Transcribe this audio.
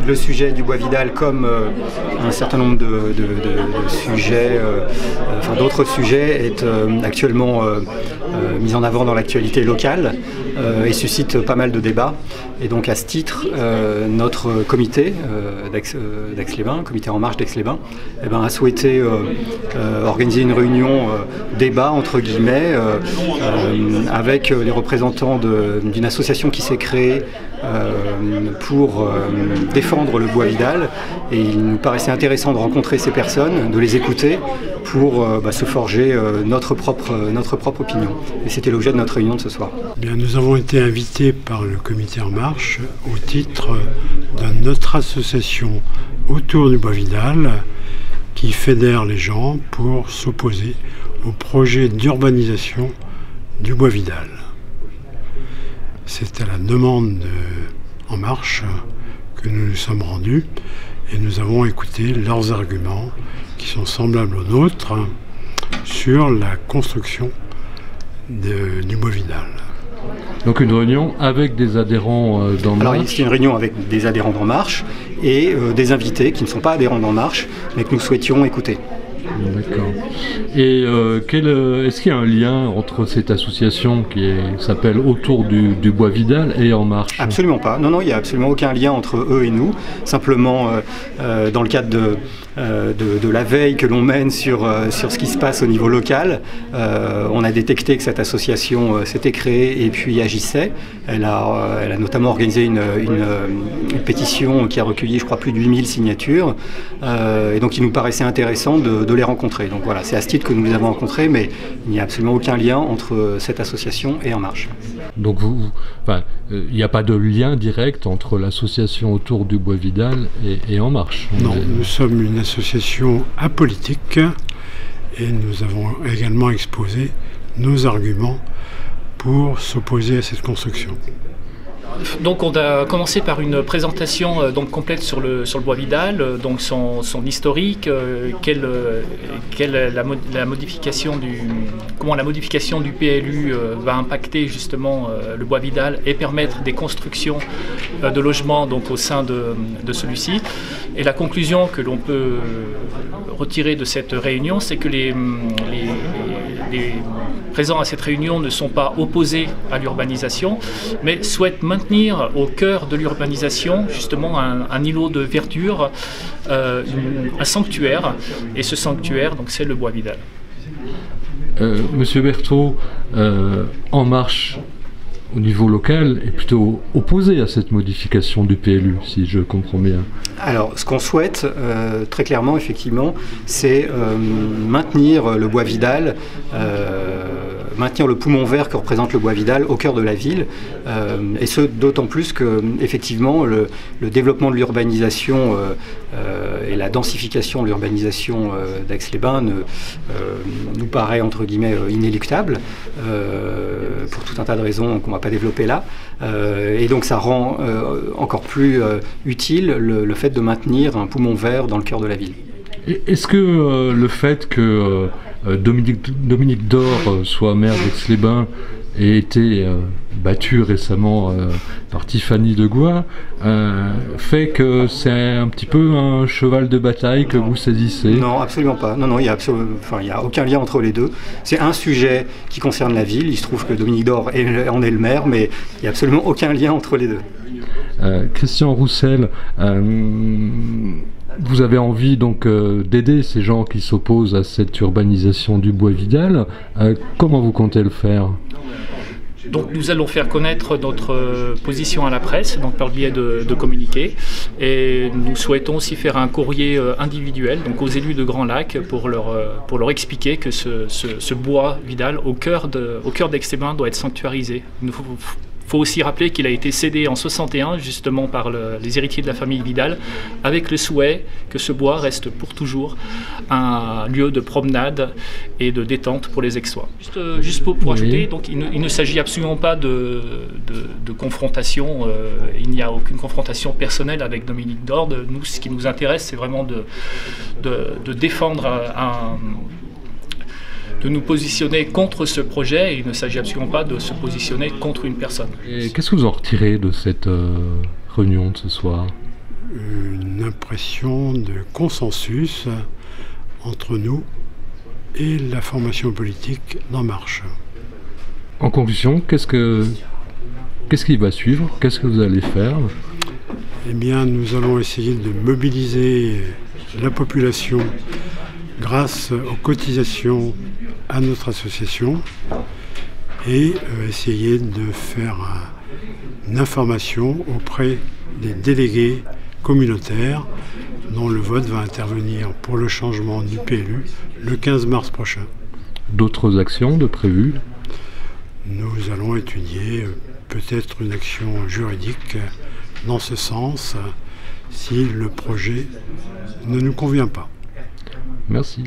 Le sujet du bois Vidal, comme un certain nombre de sujets, d'autres sujets, est actuellement mis en avant dans l'actualité locale et suscite pas mal de débats. Et donc à ce titre, notre comité d'Aix-les-Bains, comité En Marche d'Aix-les-Bains, a souhaité organiser une réunion débat entre guillemets avec les représentants d'une association qui s'est créée pour défendre le bois Vidal, et il nous paraissait intéressant de rencontrer ces personnes, de les écouter pour se forger notre propre opinion. Et c'était l'objet de notre réunion de ce soir. Bien, nous avons été invités par le comité En Marche au titre de notre association autour du bois Vidal qui fédère les gens pour s'opposer au projet d'urbanisation du bois Vidal. C'est à la demande de En Marche que nous nous sommes rendus et nous avons écouté leurs arguments qui sont semblables aux nôtres sur la construction du bois Vidal. Donc une réunion avec des adhérents d'En Marche. Alors c'est une réunion avec des adhérents d'En Marche et des invités qui ne sont pas adhérents d'En Marche mais que nous souhaitions écouter. D'accord. Et est-ce qu'il y a un lien entre cette association qui s'appelle Autour du bois Vidal et En Marche? Absolument pas. Non, il n'y a absolument aucun lien entre eux et nous. Simplement, dans le cadre de la veille que l'on mène sur ce qui se passe au niveau local, on a détecté que cette association s'était créée et puis agissait. Elle a notamment organisé une pétition qui a recueilli, je crois, plus de 8000 signatures. Et donc il nous paraissait intéressant de les rencontrer. Donc voilà, c'est à ce titre que nous les avons rencontrés, mais il n'y a absolument aucun lien entre cette association et En Marche. Donc il n'y a pas de lien direct entre l'association Autour du bois Vidal et En Marche? Non, nous sommes une association apolitique et nous avons également exposé nos arguments pour s'opposer à cette construction. Donc on a commencé par une présentation complète sur le bois Vidal, donc son historique, comment la modification du PLU va impacter justement le bois Vidal et permettre des constructions de logements au sein de celui-ci. Et la conclusion que l'on peut retirer de cette réunion, c'est que les présents à cette réunion ne sont pas opposés à l'urbanisation, mais souhaitent maintenir au cœur de l'urbanisation justement un îlot de verdure, un sanctuaire, et ce sanctuaire, c'est le bois Vidal. Monsieur Berthaud, En Marche, au niveau local, est plutôt opposé à cette modification du PLU, si je comprends bien. Alors, ce qu'on souhaite, très clairement, effectivement, c'est maintenir le bois Vidal, maintenir le poumon vert que représente le bois Vidal au cœur de la ville, et ce d'autant plus que, effectivement, le développement de l'urbanisation et la densification de l'urbanisation d'Aix-les-Bains nous paraît, entre guillemets, inéluctable, pour tout un tas de raisons qu'on ne va pas développer là. Et donc ça rend encore plus utile le fait de maintenir un poumon vert dans le cœur de la ville. Est-ce que le fait que Dominique Dore soit maire d'Aix-les-Bains ait été battu récemment par Tiffany de Gois fait que c'est un petit peu un cheval de bataille que vous saisissez? Non, absolument pas. Non, il n'y a aucun lien entre les deux. C'est un sujet qui concerne la ville. Il se trouve que Dominique Dore en est le maire, mais il n'y a absolument aucun lien entre les deux. Christian Roussel, vous avez envie d'aider ces gens qui s'opposent à cette urbanisation du bois Vidal. Comment vous comptez le faire? Donc nous allons faire connaître notre position à la presse, par le biais de communiqués, et nous souhaitons aussi faire un courrier individuel aux élus de Grand Lac pour leur expliquer que ce bois Vidal au cœur d'Aix-les-Bains doit être sanctuarisé. Il faut aussi rappeler qu'il a été cédé en 61 justement par les héritiers de la famille Vidal, avec le souhait que ce bois reste pour toujours un lieu de promenade et de détente pour les Aixois. Juste pour ajouter, il ne s'agit absolument pas de confrontation, il n'y a aucune confrontation personnelle avec Dominique Dore. Nous, ce qui nous intéresse, c'est vraiment de défendre de nous positionner contre ce projet, et il ne s'agit absolument pas de se positionner contre une personne. Et qu'est-ce que vous en retirez de cette réunion de ce soir? Une impression de consensus entre nous et la formation politique d'En Marche. En conclusion, qu'est-ce qui va suivre? Qu'est-ce que vous allez faire? Eh bien, nous allons essayer de mobiliser la population grâce aux cotisations à notre association et essayer de faire une information auprès des délégués communautaires dont le vote va intervenir pour le changement du PLU le 15 mars prochain. D'autres actions de prévues? Nous allons étudier peut-être une action juridique dans ce sens si le projet ne nous convient pas. Merci.